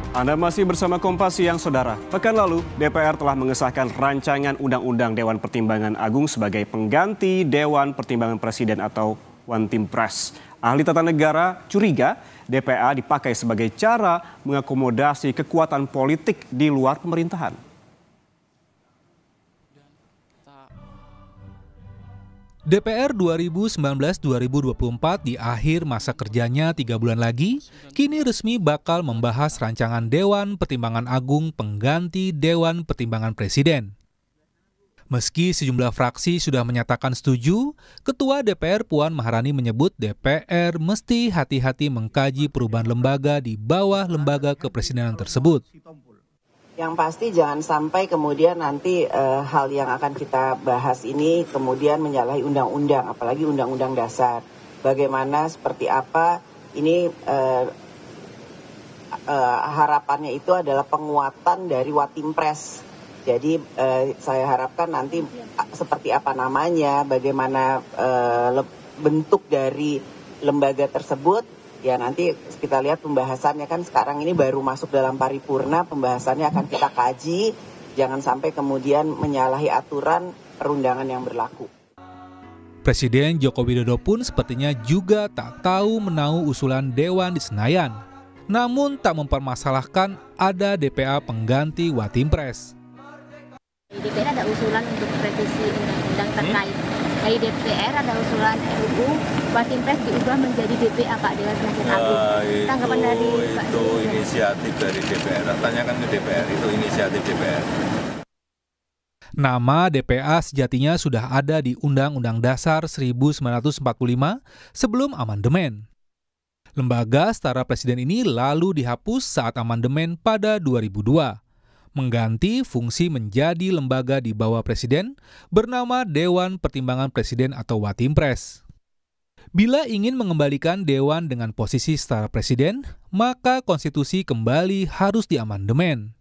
Anda masih bersama Kompas Siang, Saudara. Pekan lalu, DPR telah mengesahkan rancangan Undang-Undang Dewan Pertimbangan Agung sebagai pengganti Dewan Pertimbangan Presiden atau One Team Press. Ahli tata negara curiga DPA dipakai sebagai cara mengakomodasi kekuatan politik di luar pemerintahan. DPR 2019-2024 di akhir masa kerjanya 3 bulan lagi, kini resmi bakal membahas rancangan Dewan Pertimbangan Agung pengganti Dewan Pertimbangan Presiden. Meski sejumlah fraksi sudah menyatakan setuju, Ketua DPR Puan Maharani menyebut DPR mesti hati-hati mengkaji perubahan lembaga di bawah lembaga kepresidenan tersebut. Yang pasti jangan sampai kemudian nanti hal yang akan kita bahas ini kemudian menyalahi undang-undang, apalagi undang-undang dasar. Bagaimana, seperti apa, ini harapannya itu adalah penguatan dari Watimpres. Jadi saya harapkan nanti seperti apa namanya, bagaimana bentuk dari lembaga tersebut. Ya nanti kita lihat pembahasannya, kan sekarang ini baru masuk dalam paripurna, pembahasannya akan kita kaji, jangan sampai kemudian menyalahi aturan perundangan yang berlaku. Presiden Joko Widodo pun sepertinya juga tak tahu menahu usulan Dewan di Senayan, namun tak mempermasalahkan ada DPA pengganti Watimpres. Di DPR ada usulan untuk revisi undang-undang terkait. Dari DPR ada usulan RUU Watimpres diubah menjadi DPA, Pak, Dewan Pertimbangan Agung. Tanggapan dari Pak itu inisiatif dari DPR. Tanyakan ke DPR, itu inisiatif DPR. Nama DPA sejatinya sudah ada di Undang-Undang Dasar 1945 sebelum amandemen. Lembaga setara presiden ini lalu dihapus saat amandemen pada 2002. Mengganti fungsi menjadi lembaga di bawah presiden bernama Dewan Pertimbangan Presiden atau Watimpres. Bila ingin mengembalikan Dewan dengan posisi setara presiden, maka konstitusi kembali harus diamandemen.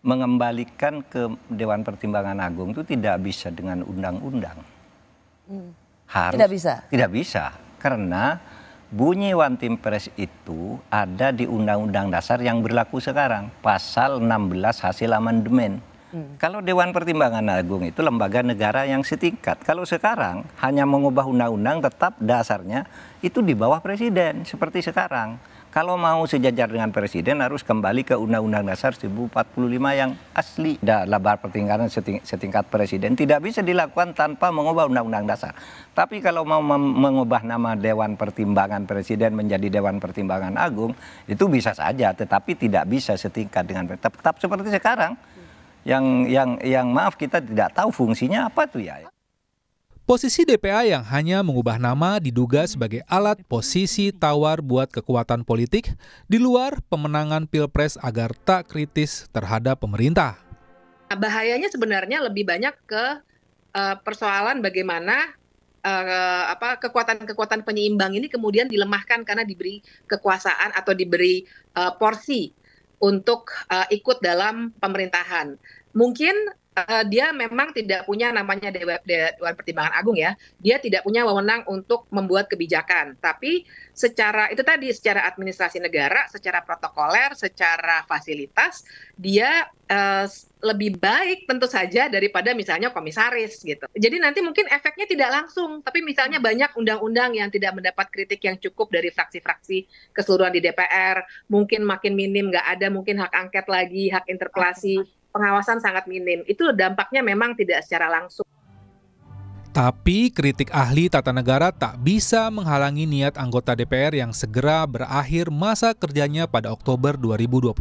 Mengembalikan ke Dewan Pertimbangan Agung itu tidak bisa dengan undang-undang. Tidak bisa? Tidak bisa, karena bunyi One Team Press itu ada di Undang-Undang Dasar yang berlaku sekarang, pasal 16 hasil amandemen. Kalau Dewan Pertimbangan Agung itu lembaga negara yang setingkat. Kalau sekarang hanya mengubah undang-undang, tetap dasarnya itu di bawah presiden seperti sekarang. Kalau mau sejajar dengan presiden harus kembali ke Undang-Undang Dasar 1045 yang asli. Lembaga pertimbangan setingkat presiden tidak bisa dilakukan tanpa mengubah Undang-Undang Dasar. Tapi kalau mau mengubah nama Dewan Pertimbangan Presiden menjadi Dewan Pertimbangan Agung, itu bisa saja, tetapi tidak bisa setingkat dengan tetap seperti sekarang. Yang maaf, kita tidak tahu fungsinya apa tuh ya. Posisi DPA yang hanya mengubah nama diduga sebagai alat posisi tawar buat kekuatan politik di luar pemenangan Pilpres agar tak kritis terhadap pemerintah. Bahayanya sebenarnya lebih banyak ke persoalan bagaimana kekuatan-kekuatan penyeimbang ini kemudian dilemahkan karena diberi kekuasaan atau diberi porsi untuk ikut dalam pemerintahan. Mungkin dia memang tidak punya namanya Dewan Pertimbangan Agung ya. Dia tidak punya wewenang untuk membuat kebijakan. Tapi secara administrasi negara, secara protokoler, secara fasilitas, dia lebih baik tentu saja daripada misalnya komisaris gitu. Jadi nanti mungkin efeknya tidak langsung, tapi misalnya banyak undang-undang yang tidak mendapat kritik yang cukup dari fraksi-fraksi keseluruhan di DPR, mungkin makin minim, nggak ada mungkin hak angket lagi, hak interpelasi, pengawasan sangat minim. Itu dampaknya memang tidak secara langsung. Tapi kritik ahli tata negara tak bisa menghalangi niat anggota DPR yang segera berakhir masa kerjanya pada Oktober 2024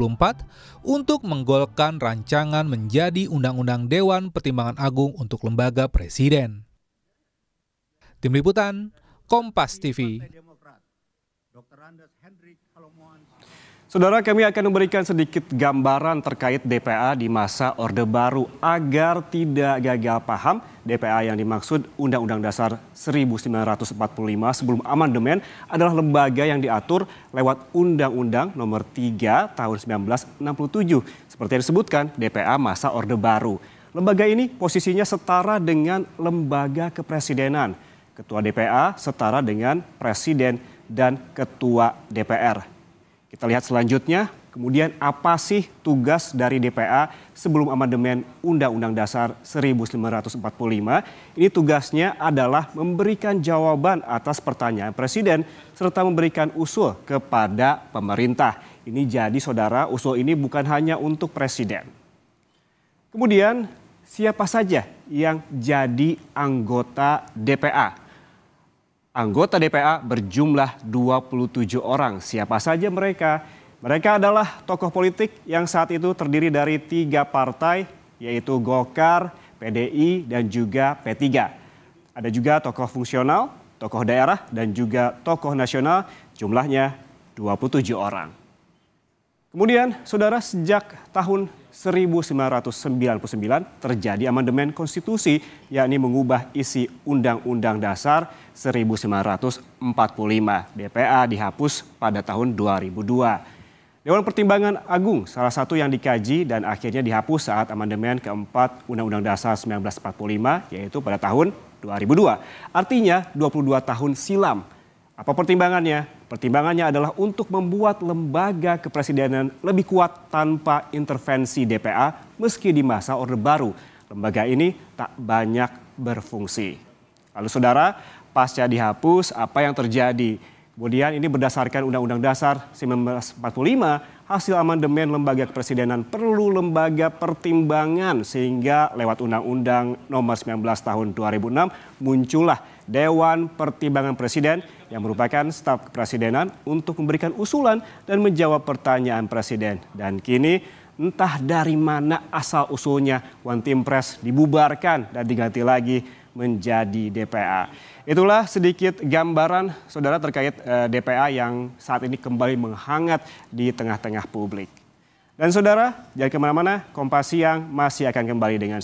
untuk menggolkan rancangan menjadi Undang-Undang Dewan Pertimbangan Agung untuk lembaga presiden. Tim Liputan, Kompas TV. Saudara, kami akan memberikan sedikit gambaran terkait DPA di masa Orde Baru agar tidak gagal paham. DPA yang dimaksud Undang-Undang Dasar 1945 sebelum amandemen adalah lembaga yang diatur lewat Undang-Undang Nomor 3 Tahun 1967. Seperti yang disebutkan, DPA masa Orde Baru. Lembaga ini posisinya setara dengan lembaga kepresidenan. Ketua DPA setara dengan Presiden dan Ketua DPR. Kita lihat selanjutnya, kemudian apa sih tugas dari DPA sebelum amandemen Undang-Undang Dasar 1945? Ini tugasnya adalah memberikan jawaban atas pertanyaan Presiden serta memberikan usul kepada pemerintah. Ini jadi saudara, usul ini bukan hanya untuk Presiden. Kemudian siapa saja yang jadi anggota DPA? Anggota DPA berjumlah 27 orang. Siapa saja mereka? Mereka adalah tokoh politik yang saat itu terdiri dari 3 partai, yaitu Golkar, PDI, dan juga P3. Ada juga tokoh fungsional, tokoh daerah, dan juga tokoh nasional, jumlahnya 27 orang. Kemudian, saudara, sejak tahun 1999 terjadi amandemen konstitusi, yakni mengubah isi Undang-Undang Dasar 1945. DPA dihapus pada tahun 2002. Dewan Pertimbangan Agung salah satu yang dikaji dan akhirnya dihapus saat amandemen keempat Undang-Undang Dasar 1945, yaitu pada tahun 2002. Artinya 22 tahun silam. Apa pertimbangannya? Pertimbangannya adalah untuk membuat lembaga kepresidenan lebih kuat tanpa intervensi DPA meski di masa Orde Baru. Lembaga ini tak banyak berfungsi. Lalu saudara, pasca dihapus apa yang terjadi? Kemudian ini berdasarkan Undang-Undang Dasar 1945, hasil amandemen lembaga kepresidenan perlu lembaga pertimbangan sehingga lewat Undang-Undang Nomor 19 Tahun 2006 muncullah Dewan Pertimbangan Presiden yang merupakan staf kepresidenan untuk memberikan usulan dan menjawab pertanyaan Presiden. Dan kini entah dari mana asal usulnya One Team Press dibubarkan dan diganti lagi menjadi DPA. Itulah sedikit gambaran saudara terkait DPA yang saat ini kembali menghangat di tengah-tengah publik. Dan saudara, jangan kemana-mana, Kompas Siang masih akan kembali dengan